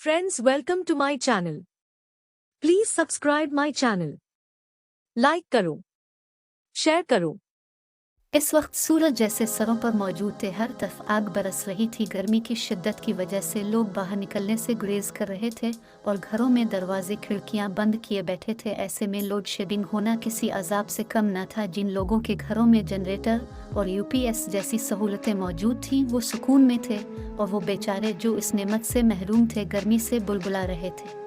Friends, welcome to my channel. Please subscribe my channel. Like करो, share करो। इस वक्त सूरज जैसे सरों पर मौजूद थे, हर तरफ आग बरस रही थी। गर्मी की शिद्दत की वजह से लोग बाहर निकलने से गुरेज कर रहे थे और घरों में दरवाजे खिड़कियां बंद किए बैठे थे। ऐसे में लोड शेडिंग होना किसी अजाब से कम न था। जिन लोगों के घरों में जनरेटर और यूपीएस जैसी सहूलतें मौजूद थीं वो सुकून में थे, और वो बेचारे जो इस नेमत से महरूम थे गर्मी से बुलबुला रहे थे।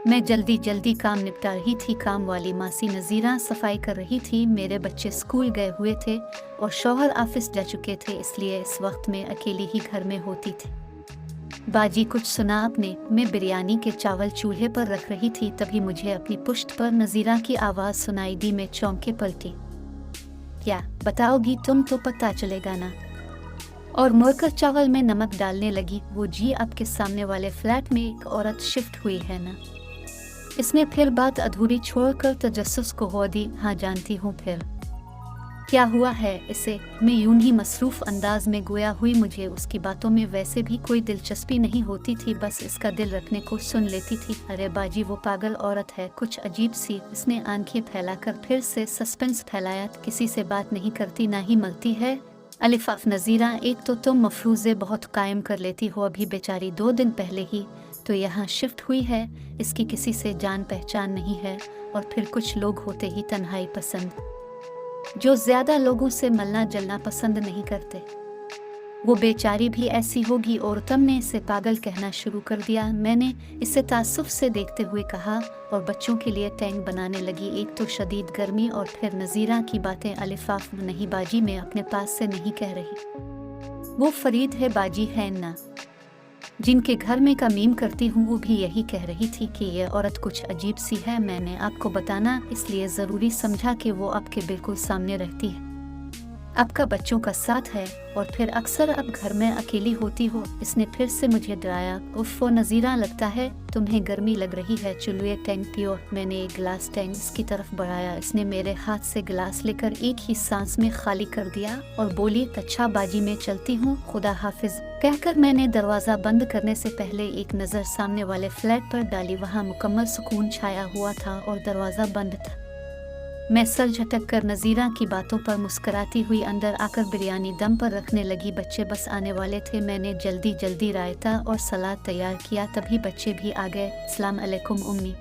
मैं जल्दी काम निपटा रही थी। काम वाली मासी नज़ीरा सफाई कर रही थी। मेरे बच्चे स्कूल गए हुए थे और शौहर ऑफिस जा चुके थे, इसलिए इस वक्त मैं अकेली ही घर में होती थी। बाजी कुछ सुना आपने? मैं बिरयानी के चावल चूल्हे पर रख रही थी, तभी मुझे अपनी पुश्त पर नज़ीरा की आवाज़ सुनाई दी। मैं चौंक के पलटी। क्या बताओगी तुम? तो पता चलेगा ना। और मुड़कर चावल में नमक डालने लगी। वो जी, आपके सामने वाले फ्लैट में एक औरत शिफ्ट हुई है ना? इसने फिर बात अधूरी छोड़कर तजस्सुस को हो दी। हाँ जानती हूँ। फिर क्या हुआ है इसे? मैं यूं ही मसरूफ अंदाज में गोया हुई। मुझे उसकी बातों में वैसे भी कोई दिलचस्पी नहीं होती थी, बस इसका दिल रखने को सुन लेती थी। अरे बाजी, वो पागल औरत है, कुछ अजीब सी। इसने आंखें फैलाकर फिर से सस्पेंस फैलाया। किसी से बात नहीं करती, ना ही मिलती है। अलिफाफ नज़ीरा, एक तो तुम मफरूज़े बहुत कायम कर लेती हो। अभी बेचारी 2 दिन पहले ही तो यहाँ शिफ्ट हुई है। इसकी किसी से जान पहचान नहीं है। और फिर कुछ लोग होते ही तन्हाई पसंद, जो ज़्यादा लोगों से मिलना जलना पसंद नहीं करते। वो बेचारी भी ऐसी होगी और तुमने इसे पागल कहना शुरू कर दिया। मैंने इसे तासुफ से देखते हुए कहा और बच्चों के लिए टैंक बनाने लगी। एक तो शदीद गर्मी और फिर नज़ीरा की बातें। अलिफाफ नहीं बाजी, मैं अपने पास से नहीं कह रही। वो फरीद है बाजी, है ना, जिनके घर में कमीम करती हूँ। वो भी यही कह रही थी कि ये औरत कुछ अजीब सी है। मैंने आपको बताना इसलिए ज़रूरी समझा कि वो आपके बिल्कुल सामने रहती है, आपका बच्चों का साथ है, और फिर अक्सर अब घर में अकेली होती हो। इसने फिर से मुझे डराया। उफ़ो नज़ीरा, लगता है तुम्हें गर्मी लग रही है। चलो ये टैंक पियो। मैंने एक गिलास टैंक इसकी तरफ बढ़ाया। इसने मेरे हाथ से गिलास लेकर एक ही सांस में खाली कर दिया और बोली, अच्छा बाजी मैं चलती हूँ, खुदा हाफिज। कहकर मैंने दरवाज़ा बंद करने से पहले एक नज़र सामने वाले फ्लैट पर डाली। वहाँ मुकम्मल सुकून छाया हुआ था और दरवाज़ा बंद था। मैं सर झटक कर नज़ीरा की बातों पर मुस्कराती हुई अंदर आकर बिरयानी दम पर रखने लगी। बच्चे बस आने वाले थे। मैंने जल्दी रायता और सलाद तैयार किया, तभी बच्चे भी आ गए। अस्सलाम अलैकुम उम्मी।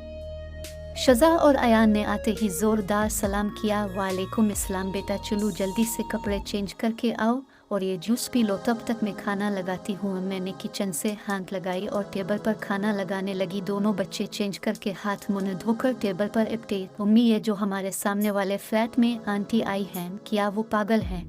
शज़ा और अयान ने आते ही ज़ोरदार सलाम किया। वालेकुम अस्सलाम बेटा, चलो जल्दी से कपड़े चेंज करके आओ और ये जूस पी लो, तब तक मैं खाना लगाती हूँ। मैंने किचन से हाथ लगाई और टेबल पर खाना लगाने लगी। दोनों बच्चे चेंज करके हाथ मुँह धोकर टेबल पर इपटे। उम्मी, ये जो हमारे सामने वाले फ्लैट में आंटी आई हैं, क्या वो पागल हैं?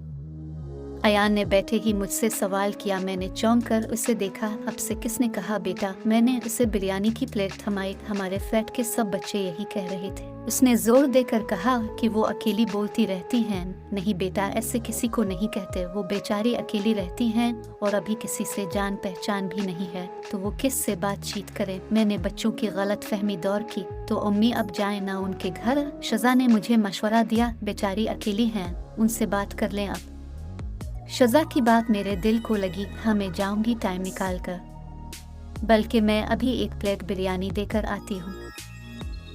अयान ने बैठे ही मुझसे सवाल किया। मैंने चौंक कर उसे देखा। आपसे किसने कहा बेटा? मैंने उसे बिरयानी की प्लेट थमाई। हमारे फ्लैट के सब बच्चे यही कह रहे थे। उसने जोर देकर कहा कि वो अकेली बोलती रहती हैं। नहीं बेटा, ऐसे किसी को नहीं कहते। वो बेचारी अकेली रहती हैं और अभी किसी से जान पहचान भी नहीं है, तो वो किस से बातचीत करें? मैंने बच्चों की गलत फहमी दौर की। तो अम्मी अब जाए ना उनके घर। शज़ा ने मुझे मशवरा दिया, बेचारी अकेली हैं, उनसे बात कर लें अब। शज़ा की बात मेरे दिल को लगी। हाँ मैं जाऊंगी टाइम निकाल कर, बल्कि मैं अभी एक प्लेट बिरयानी देकर आती हूँ।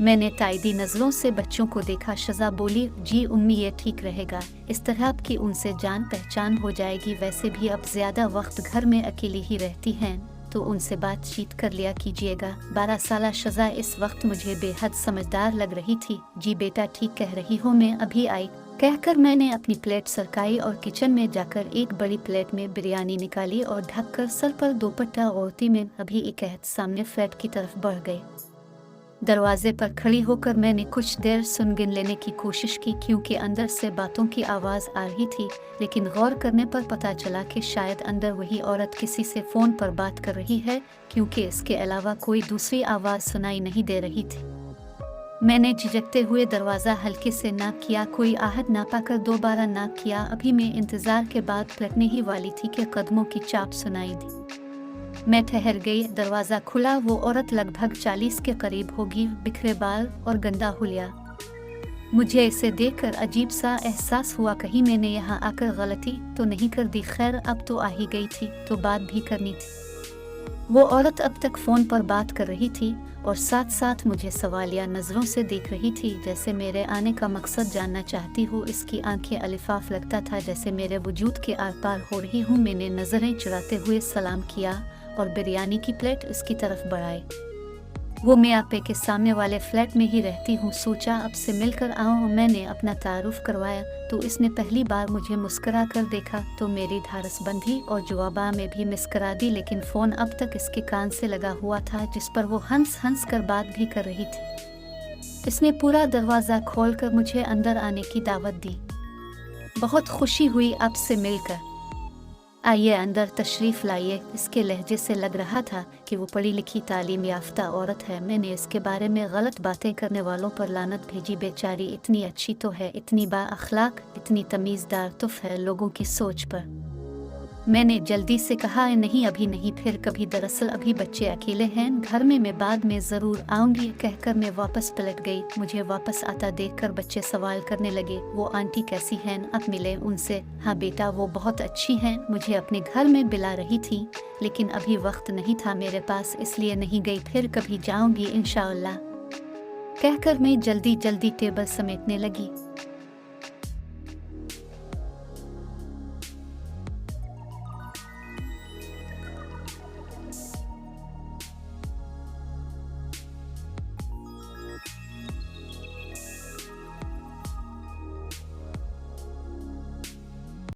मैंने ताइदी नज़रों से बच्चों को देखा। शज़ा बोली, जी उम्मी ये ठीक रहेगा, इस तरह की उनसे जान पहचान हो जाएगी। वैसे भी अब ज़्यादा वक्त घर में अकेली ही रहती हैं, तो उनसे बातचीत कर लिया कीजिएगा। 12 साला शज़ा इस वक्त मुझे बेहद समझदार लग रही थी। जी बेटा ठीक कह रही हो, मैं अभी आई, कहकर मैंने अपनी प्लेट सरकाई और किचन में जाकर एक बड़ी प्लेट में बिरयानी निकाली और ढककर सर पर दोपट्टा ओढ़ती मैं अभी एक सामने फ्लैट की तरफ बढ़ गई। दरवाजे पर खड़ी होकर मैंने कुछ देर सुन गिन लेने की कोशिश की, क्योंकि अंदर से बातों की आवाज़ आ रही थी। लेकिन गौर करने पर पता चला कि शायद अंदर वही औरत किसी से फ़ोन पर बात कर रही है, क्योंकि इसके अलावा कोई दूसरी आवाज़ सुनाई नहीं दे रही थी। मैंने झिझकते हुए दरवाज़ा हल्के से नॉक किया। कोई आहट ना पाकर दोबारा नॉक किया। अभी मैं इंतज़ार के बाद पलटने ही वाली थी कि कदमों की चाप सुनाई दी। मैं ठहर गई। दरवाज़ा खुला। वो औरत लगभग 40 के करीब होगी, बिखरे बाल और गंदा हुलिया। मुझे इसे देखकर अजीब सा एहसास हुआ, कहीं मैंने यहाँ आकर गलती तो नहीं कर दी। खैर अब तो आ ही गई थी तो बात भी करनी थी। वो औरत अब तक फ़ोन पर बात कर रही थी और साथ साथ मुझे सवालिया नज़रों से देख रही थी, जैसे मेरे आने का मकसद जानना चाहती हो। इसकी आंखें अलिफाफ लगता था जैसे मेरे वजूद के आर पार हो रही हूँ। मैंने नज़रें चुराते हुए सलाम किया और बिरयानी की प्लेट उसकी तरफ बढ़ाई। वो मैं आपे के सामने वाले फ्लैट में ही रहती हूँ, सोचा अब से मिलकर आऊँ। मैंने अपना तारुफ करवाया तो इसने पहली बार मुझे मुस्करा कर देखा तो मेरी धारस बंधी और जवाबा में भी मुस्करा दी, लेकिन फ़ोन अब तक इसके कान से लगा हुआ था जिस पर वो हंस हंस कर बात भी कर रही थी। इसने पूरा दरवाज़ा खोलकर मुझे अंदर आने की दावत दी। बहुत खुशी हुई आपसे मिलकर, आइए अंदर तशरीफ़ लाइए। इसके लहजे से लग रहा था कि वो पढ़ी लिखी तालीम याफ्ता औरत है। मैंने इसके बारे में गलत बातें करने वालों पर लानत भेजी। बेचारी इतनी अच्छी तो है, इतनी बा अखलाक, इतनी तमीज़दार तुफ है लोगों की सोच पर। मैंने जल्दी से कहा नहीं अभी नहीं, फिर कभी, दरअसल अभी बच्चे अकेले हैं घर में, मैं बाद में ज़रूर आऊँगी कहकर मैं वापस पलट गई। मुझे वापस आता देखकर बच्चे सवाल करने लगे, वो आंटी कैसी हैं, अब मिले उनसे? हाँ बेटा वो बहुत अच्छी हैं, मुझे अपने घर में बुला रही थी लेकिन अभी वक्त नहीं था मेरे पास इसलिए नहीं गई, फिर कभी जाऊँगी इंशाअल्लाह कहकर मैं जल्दी जल्दी टेबल समेटने लगी।